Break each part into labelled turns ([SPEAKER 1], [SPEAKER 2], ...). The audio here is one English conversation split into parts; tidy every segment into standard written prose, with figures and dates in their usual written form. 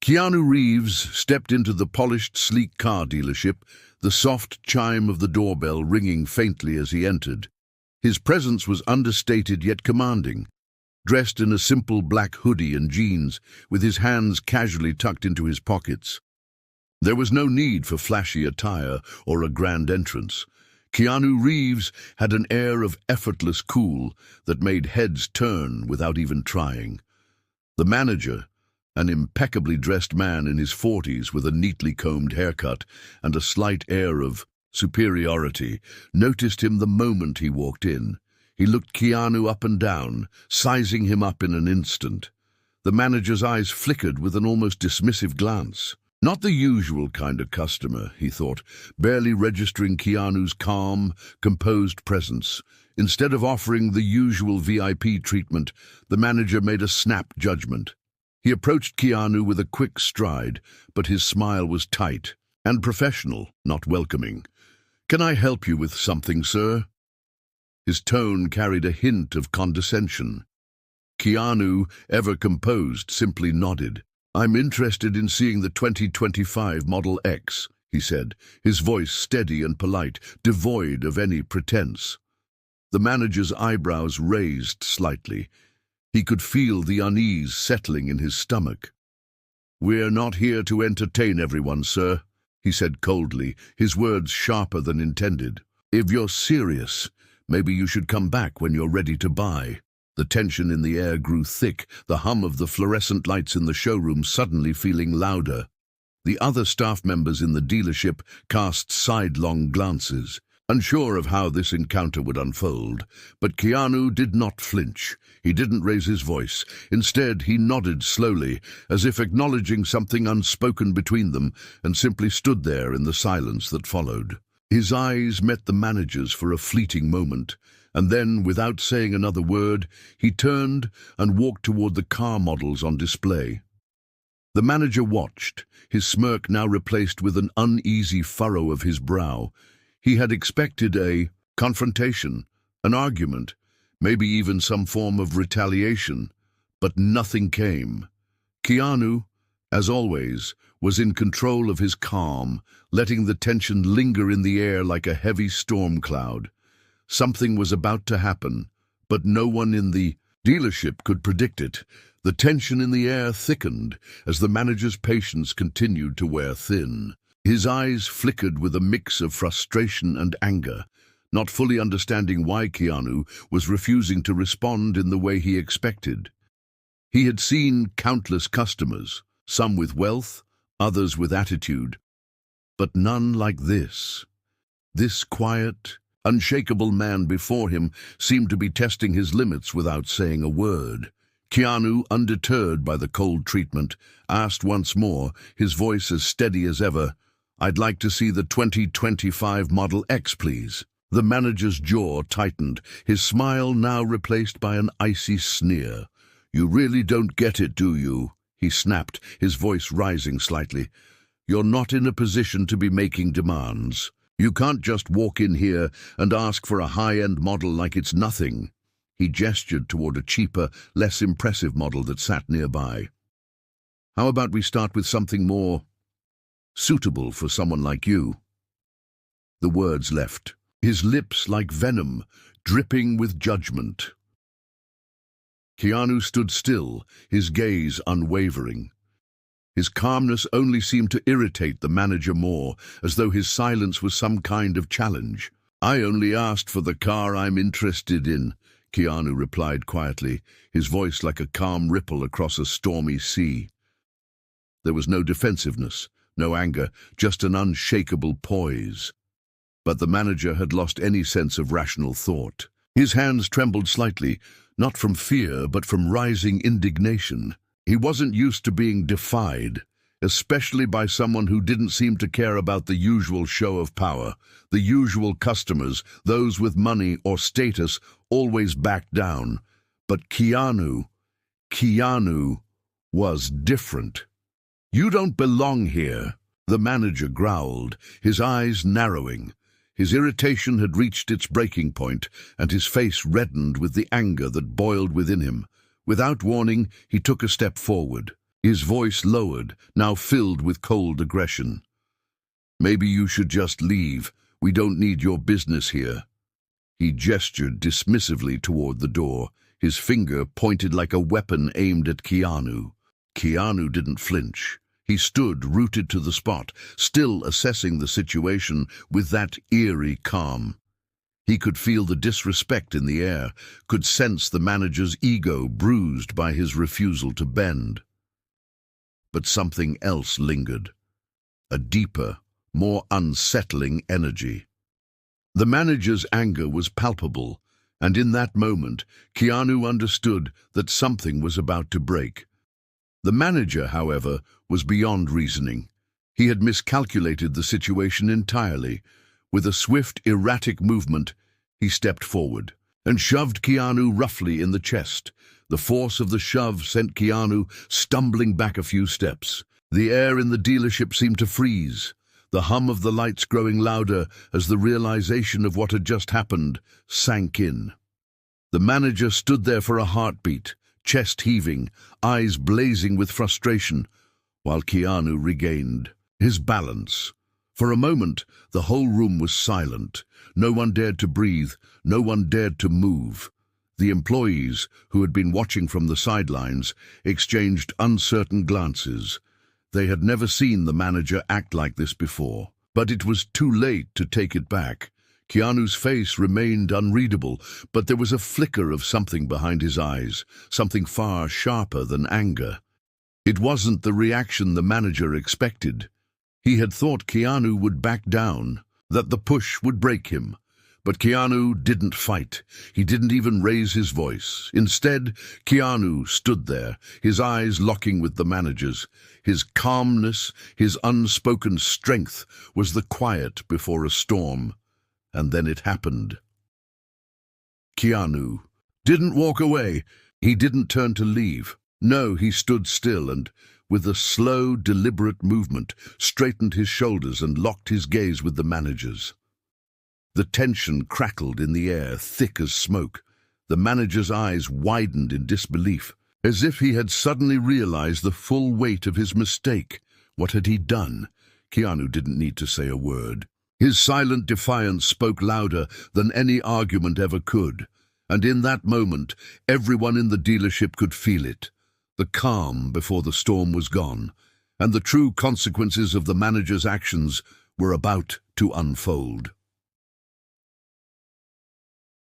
[SPEAKER 1] Keanu Reeves stepped into the polished, sleek car dealership, the soft chime of the doorbell ringing faintly as he entered. His presence was understated yet commanding. Dressed in a simple black hoodie and jeans, with his hands casually tucked into his pockets. There was no need for flashy attire or a grand entrance. Keanu Reeves had an air of effortless cool that made heads turn without even trying. The manager, an impeccably dressed man in his 40s with a neatly combed haircut and a slight air of superiority, noticed him the moment he walked in. He looked Keanu up and down, sizing him up in an instant. The manager's eyes flickered with an almost dismissive glance. Not the usual kind of customer, he thought, barely registering Keanu's calm, composed presence. Instead of offering the usual VIP treatment, the manager made a snap judgment. He approached Keanu with a quick stride, but his smile was tight and professional, not welcoming. "Can I help you with something, sir?" His tone carried a hint of condescension. Keanu, ever composed, simply nodded. "I'm interested in seeing the 2025 Model X," he said, his voice steady and polite, devoid of any pretense. The manager's eyebrows raised slightly. He could feel the unease settling in his stomach. "We're not here to entertain everyone, sir," he said coldly, his words sharper than intended. "If you're serious, maybe you should come back when you're ready to buy." The tension in the air grew thick, the hum of the fluorescent lights in the showroom suddenly feeling louder. The other staff members in the dealership cast sidelong glances, unsure of how this encounter would unfold. But Keanu did not flinch. He didn't raise his voice. Instead, he nodded slowly, as if acknowledging something unspoken between them, and simply stood there in the silence that followed. His eyes met the manager's for a fleeting moment, and then, without saying another word, he turned and walked toward the car models on display. The manager watched, his smirk now replaced with an uneasy furrow of his brow. He had expected a confrontation, an argument, maybe even some form of retaliation, but nothing came. Keanu, as always, was in control of his calm, letting the tension linger in the air like a heavy storm cloud. Something was about to happen, but no one in the dealership could predict it. The tension in the air thickened as the manager's patience continued to wear thin. His eyes flickered with a mix of frustration and anger, not fully understanding why Keanu was refusing to respond in the way he expected. He had seen countless customers, some with wealth, others with attitude, but none like this. This quiet, unshakable man before him seemed to be testing his limits without saying a word. Keanu, undeterred by the cold treatment, asked once more, his voice as steady as ever, "I'd like to see the 2025 Model X, please." The manager's jaw tightened, his smile now replaced by an icy sneer. "You really don't get it, do you?" he snapped, his voice rising slightly. "You're not in a position to be making demands. You can't just walk in here and ask for a high-end model like it's nothing." He gestured toward a cheaper, less impressive model that sat nearby. "How about we start with something more suitable for someone like you?" The words left, his lips like venom, dripping with judgment. Keanu stood still, his gaze unwavering. His calmness only seemed to irritate the manager more, as though his silence was some kind of challenge. "I only asked for the car I'm interested in," Keanu replied quietly, his voice like a calm ripple across a stormy sea. There was no defensiveness, no anger, just an unshakable poise. But the manager had lost any sense of rational thought. His hands trembled slightly, not from fear, but from rising indignation. He wasn't used to being defied, especially by someone who didn't seem to care about the usual show of power. The usual customers, those with money or status, always backed down. But Keanu was different. "You don't belong here," the manager growled, his eyes narrowing. His irritation had reached its breaking point, and his face reddened with the anger that boiled within him. Without warning, he took a step forward. His voice lowered, now filled with cold aggression. "Maybe you should just leave. We don't need your business here." He gestured dismissively toward the door, his finger pointed like a weapon aimed at Keanu. Keanu didn't flinch. He stood rooted to the spot, still assessing the situation with that eerie calm. He could feel the disrespect in the air, could sense the manager's ego bruised by his refusal to bend. But something else lingered, a deeper, more unsettling energy. The manager's anger was palpable, and in that moment, Keanu understood that something was about to break. The manager, however, was beyond reasoning. He had miscalculated the situation entirely. With a swift, erratic movement, he stepped forward and shoved Keanu roughly in the chest. The force of the shove sent Keanu stumbling back a few steps. The air in the dealership seemed to freeze, the hum of the lights growing louder as the realization of what had just happened sank in. The manager stood there for a heartbeat, chest heaving, eyes blazing with frustration, while Keanu regained his balance. For a moment, the whole room was silent. No one dared to breathe, no one dared to move. The employees, who had been watching from the sidelines, exchanged uncertain glances. They had never seen the manager act like this before. But it was too late to take it back. Keanu's face remained unreadable, but there was a flicker of something behind his eyes, something far sharper than anger. It wasn't the reaction the manager expected. He had thought Keanu would back down, that the push would break him. But Keanu didn't fight. He didn't even raise his voice. Instead, Keanu stood there, his eyes locking with the manager's. His calmness, his unspoken strength, was the quiet before a storm. And then it happened. Keanu didn't walk away. He didn't turn to leave. No, he stood still and, with a slow, deliberate movement, straightened his shoulders and locked his gaze with the manager's. The tension crackled in the air, thick as smoke. The manager's eyes widened in disbelief, as if he had suddenly realized the full weight of his mistake. What had he done? Keanu didn't need to say a word. His silent defiance spoke louder than any argument ever could, and in that moment, everyone in the dealership could feel it. The calm before the storm was gone, and the true consequences of the manager's actions were about to unfold.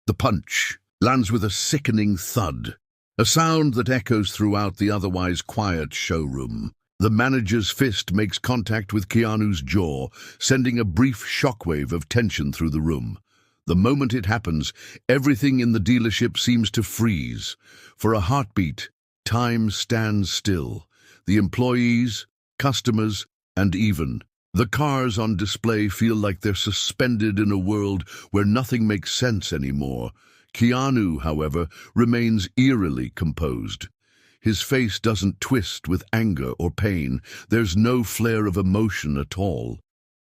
[SPEAKER 1] The punch lands with a sickening thud, a sound that echoes throughout the otherwise quiet showroom. The manager's fist makes contact with Keanu's jaw, sending a brief shockwave of tension through the room. The moment it happens, everything in the dealership seems to freeze. For a heartbeat, time stands still. The employees, customers, and even the cars on display feel like they're suspended in a world where nothing makes sense anymore. Keanu, however, remains eerily composed. His face doesn't twist with anger or pain. There's no flare of emotion at all.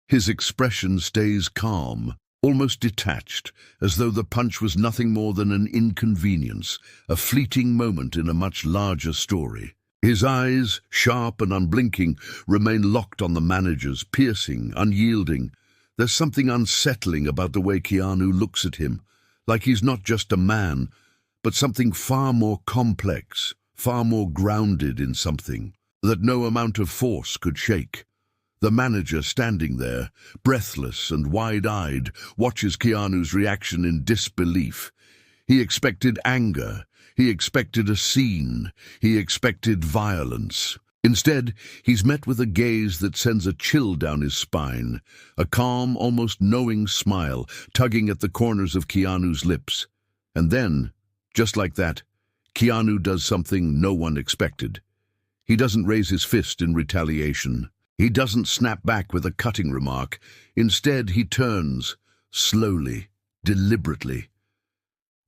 [SPEAKER 1] His expression stays calm, almost detached, as though the punch was nothing more than an inconvenience, a fleeting moment in a much larger story. His eyes, sharp and unblinking, remain locked on the manager's, piercing, unyielding. There's something unsettling about the way Keanu looks at him, like he's not just a man, but something far more complex, far more grounded in something that no amount of force could shake. The manager, standing there, breathless and wide-eyed, watches Keanu's reaction in disbelief. He expected anger. He expected a scene. He expected violence. Instead, he's met with a gaze that sends a chill down his spine, a calm, almost knowing smile tugging at the corners of Keanu's lips. And then, just like that, Keanu does something no one expected. He doesn't raise his fist in retaliation. He doesn't snap back with a cutting remark. Instead, he turns, slowly, deliberately.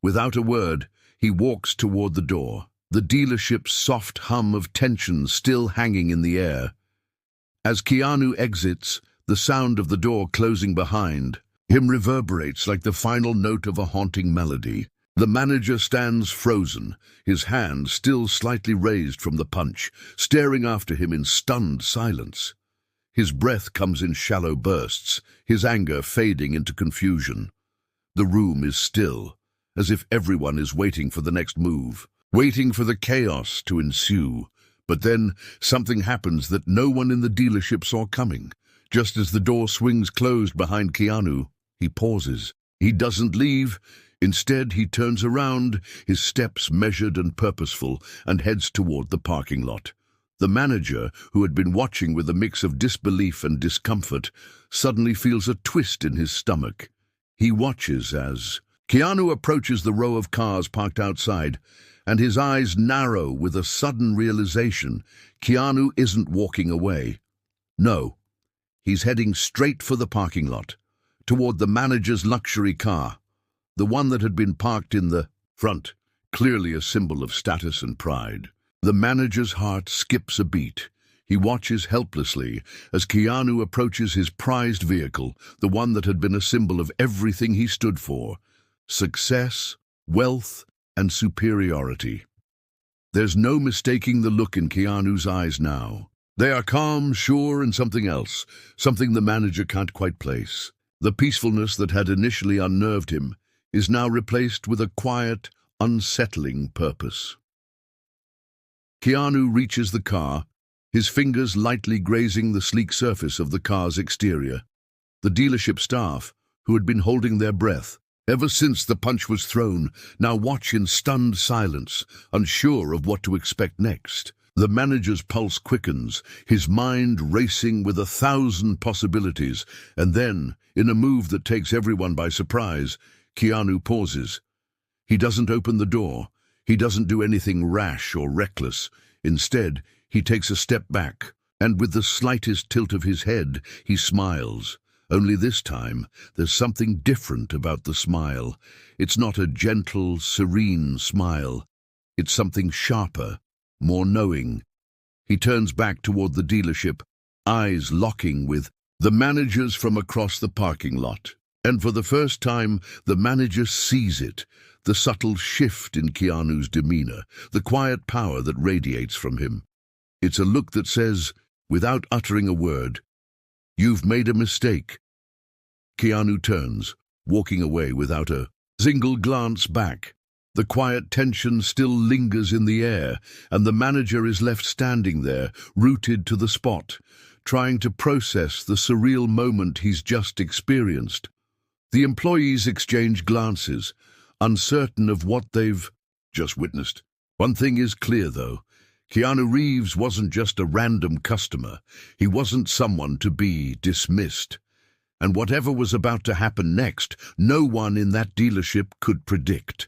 [SPEAKER 1] Without a word, he walks toward the door, the dealership's soft hum of tension still hanging in the air. As Keanu exits, the sound of the door closing behind him reverberates like the final note of a haunting melody. The manager stands frozen, his hand still slightly raised from the punch, staring after him in stunned silence. His breath comes in shallow bursts, his anger fading into confusion. The room is still, as if everyone is waiting for the next move, waiting for the chaos to ensue. But then something happens that no one in the dealership saw coming. Just as the door swings closed behind Keanu, he pauses. He doesn't leave. Instead, he turns around, his steps measured and purposeful, and heads toward the parking lot. The manager, who had been watching with a mix of disbelief and discomfort, suddenly feels a twist in his stomach. He watches as Keanu approaches the row of cars parked outside, and his eyes narrow with a sudden realization. Keanu isn't walking away. No, he's heading straight for the parking lot, toward the manager's luxury car, the one that had been parked in the front, clearly a symbol of status and pride. The manager's heart skips a beat. He watches helplessly as Keanu approaches his prized vehicle, the one that had been a symbol of everything he stood for: success, wealth, and superiority. There's no mistaking the look in Keanu's eyes now. They are calm, sure, and something else, something the manager can't quite place. The peacefulness that had initially unnerved him is now replaced with a quiet, unsettling purpose. Keanu reaches the car, his fingers lightly grazing the sleek surface of the car's exterior. The dealership staff, who had been holding their breath ever since the punch was thrown, now watch in stunned silence, unsure of what to expect next. The manager's pulse quickens, his mind racing with 1,000 possibilities, and then, in a move that takes everyone by surprise, Keanu pauses. He doesn't open the door. He doesn't do anything rash or reckless. Instead, he takes a step back, and with the slightest tilt of his head, he smiles. Only this time, there's something different about the smile. It's not a gentle, serene smile. It's something sharper, more knowing. He turns back toward the dealership, eyes locking with the managers from across the parking lot. And for the first time, the manager sees it, the subtle shift in Keanu's demeanor, the quiet power that radiates from him. It's a look that says, without uttering a word, "You've made a mistake." Keanu turns, walking away without a single glance back. The quiet tension still lingers in the air, and the manager is left standing there, rooted to the spot, trying to process the surreal moment he's just experienced. The employees exchange glances, uncertain of what they've just witnessed. One thing is clear, though. Keanu Reeves wasn't just a random customer. He wasn't someone to be dismissed. And whatever was about to happen next, no one in that dealership could predict.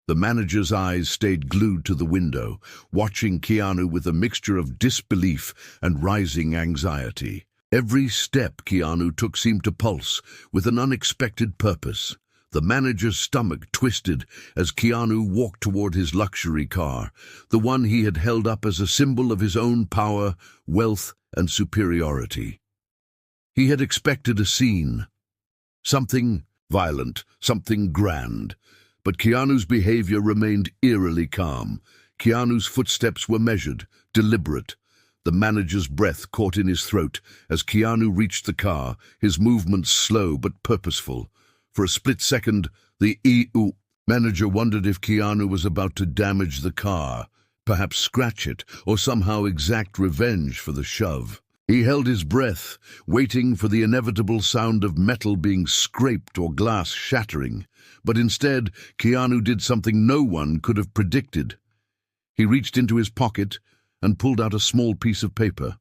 [SPEAKER 1] The manager's eyes stayed glued to the window, watching Keanu with a mixture of disbelief and rising anxiety. Every step Keanu took seemed to pulse with an unexpected purpose. The manager's stomach twisted as Keanu walked toward his luxury car, the one he had held up as a symbol of his own power, wealth, and superiority. He had expected a scene, something violent, something grand, but Keanu's behavior remained eerily calm. Keanu's footsteps were measured, deliberate. The manager's breath caught in his throat as Keanu reached the car, his movements slow but purposeful. For a split second, the EU manager wondered if Keanu was about to damage the car, perhaps scratch it, or somehow exact revenge for the shove. He held his breath, waiting for the inevitable sound of metal being scraped or glass shattering. But instead, Keanu did something no one could have predicted. He reached into his pocket and pulled out a small piece of paper.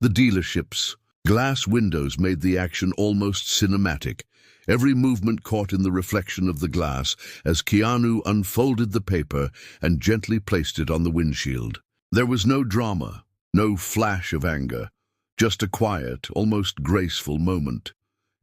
[SPEAKER 1] The dealership's glass windows made the action almost cinematic. Every movement caught in the reflection of the glass as Keanu unfolded the paper and gently placed it on the windshield. There was no drama, no flash of anger, just a quiet, almost graceful moment.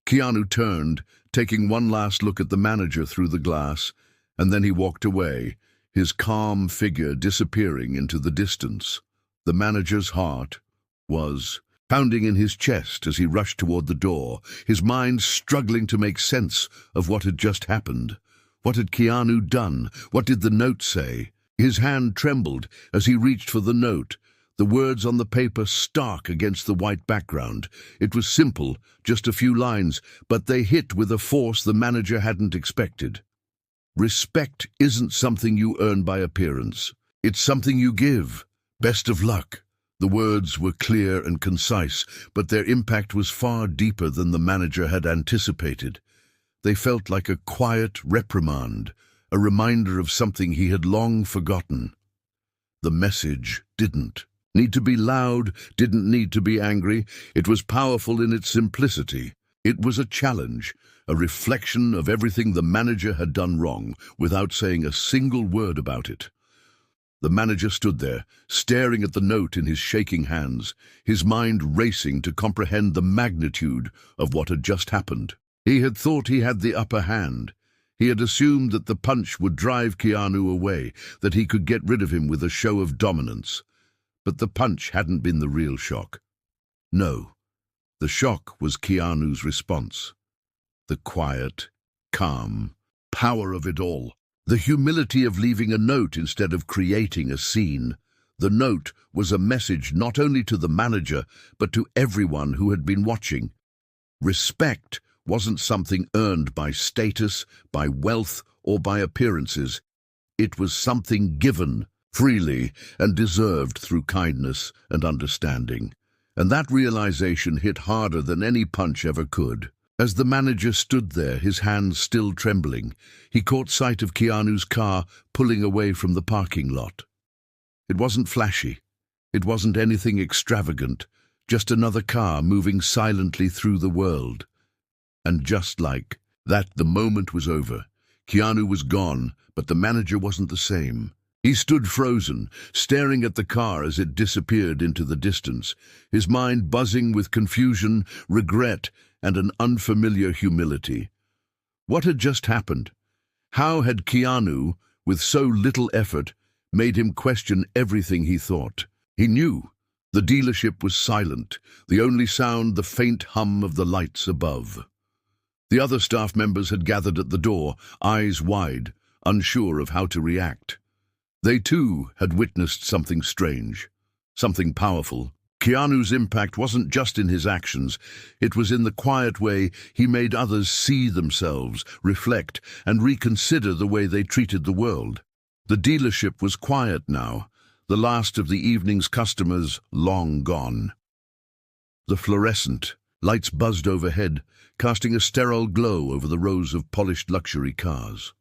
[SPEAKER 1] Keanu turned, taking one last look at the manager through the glass, and then he walked away, his calm figure disappearing into the distance. The manager's heart was pounding in his chest as he rushed toward the door, his mind struggling to make sense of what had just happened. What had Keanu done? What did the note say? His hand trembled as he reached for the note, the words on the paper stark against the white background. It was simple, just a few lines, but they hit with a force the manager hadn't expected. Respect isn't something you earn by appearance. It's something you give. Best of luck. The words were clear and concise, but their impact was far deeper than the manager had anticipated. They felt like a quiet reprimand, a reminder of something he had long forgotten. The message didn't need to be loud, didn't need to be angry. It was powerful in its simplicity. It was a challenge, a reflection of everything the manager had done wrong, without saying a single word about it. The manager stood there, staring at the note in his shaking hands, his mind racing to comprehend the magnitude of what had just happened. He had thought he had the upper hand. He had assumed that the punch would drive Keanu away, that he could get rid of him with a show of dominance. But the punch hadn't been the real shock. No, the shock was Keanu's response. The quiet, calm power of it all. The humility of leaving a note instead of creating a scene. The note was a message not only to the manager, but to everyone who had been watching. Respect wasn't something earned by status, by wealth, or by appearances. It was something given freely and deserved through kindness and understanding. And that realization hit harder than any punch ever could. As the manager stood there, his hands still trembling, he caught sight of Keanu's car pulling away from the parking lot. It wasn't flashy. It wasn't anything extravagant, just another car moving silently through the world. And just like that, the moment was over. Keanu was gone, but the manager wasn't the same. He stood frozen, staring at the car as it disappeared into the distance, his mind buzzing with confusion, regret, and an unfamiliar humility. What had just happened? How had Keanu, with so little effort, made him question everything he thought? He knew. The dealership was silent, the only sound the faint hum of the lights above. The other staff members had gathered at the door, eyes wide, unsure of how to react. They too had witnessed something strange, something powerful. Keanu's impact wasn't just in his actions, it was in the quiet way he made others see themselves, reflect, and reconsider the way they treated the world. The dealership was quiet now, the last of the evening's customers long gone. The fluorescent lights buzzed overhead, casting a sterile glow over the rows of polished luxury cars.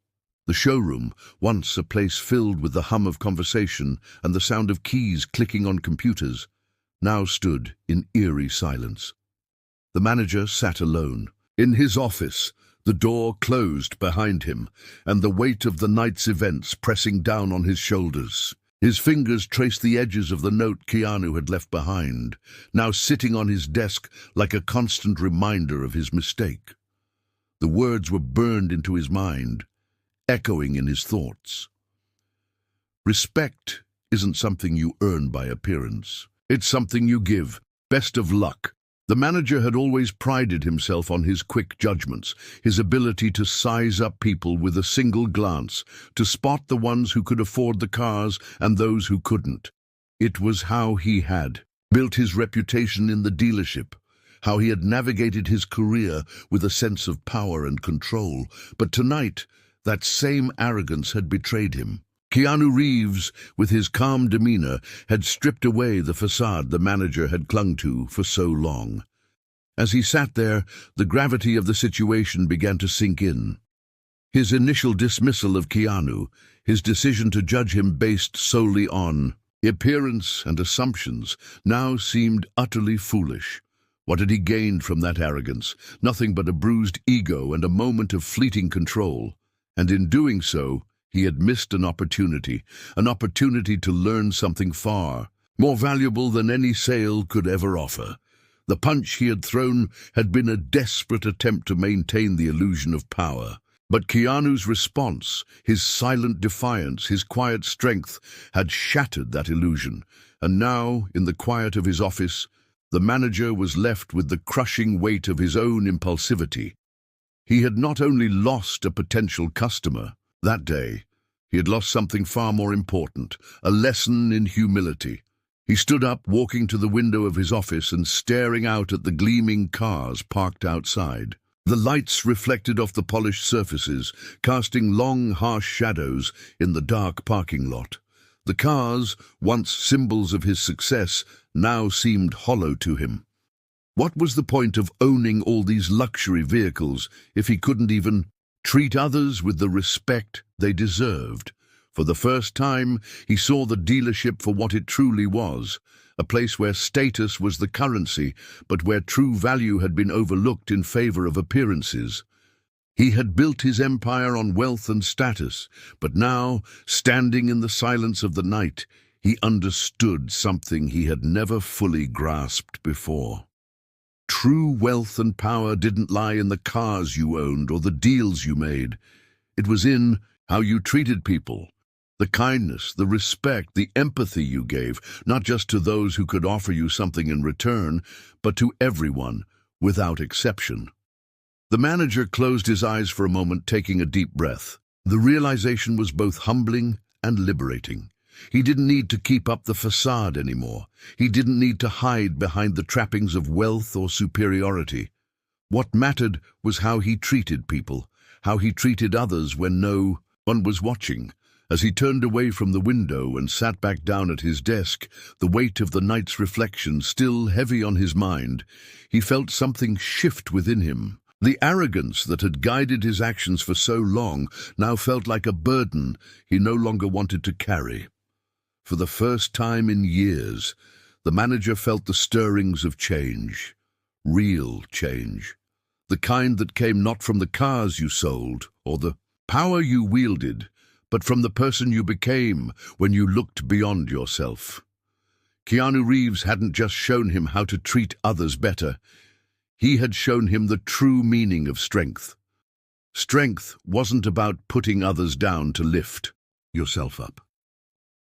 [SPEAKER 1] The showroom, once a place filled with the hum of conversation and the sound of keys clicking on computers, now stood in eerie silence. The manager sat alone. In his office, the door closed behind him, and the weight of the night's events pressing down on his shoulders. His fingers traced the edges of the note Keanu had left behind, now sitting on his desk like a constant reminder of his mistake. The words were burned into his mind, echoing in his thoughts. Respect isn't something you earn by appearance. It's something you give. Best of luck. The manager had always prided himself on his quick judgments, his ability to size up people with a single glance, to spot the ones who could afford the cars and those who couldn't. It was how he had built his reputation in the dealership, how he had navigated his career with a sense of power and control. But tonight, that same arrogance had betrayed him. Keanu Reeves, with his calm demeanor, had stripped away the facade the manager had clung to for so long. As he sat there, the gravity of the situation began to sink in. His initial dismissal of Keanu, his decision to judge him based solely on appearance and assumptions, now seemed utterly foolish. What had he gained from that arrogance? Nothing but a bruised ego and a moment of fleeting control. And in doing so, he had missed an opportunity to learn something far more valuable than any sale could ever offer. The punch he had thrown had been a desperate attempt to maintain the illusion of power. But Keanu's response, his silent defiance, his quiet strength, had shattered that illusion. And now, in the quiet of his office, the manager was left with the crushing weight of his own impulsivity. He had not only lost a potential customer, That day, he had lost something far more important, a lesson in humility. He stood up, walking to the window of his office and staring out at the gleaming cars parked outside. The lights reflected off the polished surfaces, casting long, harsh shadows in the dark parking lot. The cars, once symbols of his success, now seemed hollow to him. What was the point of owning all these luxury vehicles if he couldn't even treat others with the respect they deserved? For the first time, he saw the dealership for what it truly was, a place where status was the currency, but where true value had been overlooked in favor of appearances. He had built his empire on wealth and status, but now, standing in the silence of the night, he understood something he had never fully grasped before. True wealth and power didn't lie in the cars you owned or the deals you made. It was in how you treated people. The kindness, the respect, the empathy you gave, not just to those who could offer you something in return, but to everyone, without exception. The manager closed his eyes for a moment, taking a deep breath. The realization was both humbling and liberating. He didn't need to keep up the facade anymore. He didn't need to hide behind the trappings of wealth or superiority. What mattered was how he treated people, how he treated others when no one was watching. As he turned away from the window and sat back down at his desk, the weight of the night's reflection still heavy on his mind, he felt something shift within him. The arrogance that had guided his actions for so long now felt like a burden he no longer wanted to carry. For the first time in years, the manager felt the stirrings of change, real change, the kind that came not from the cars you sold or the power you wielded, but from the person you became when you looked beyond yourself. Keanu Reeves hadn't just shown him how to treat others better. He had shown him the true meaning of strength. Strength wasn't about putting others down to lift yourself up.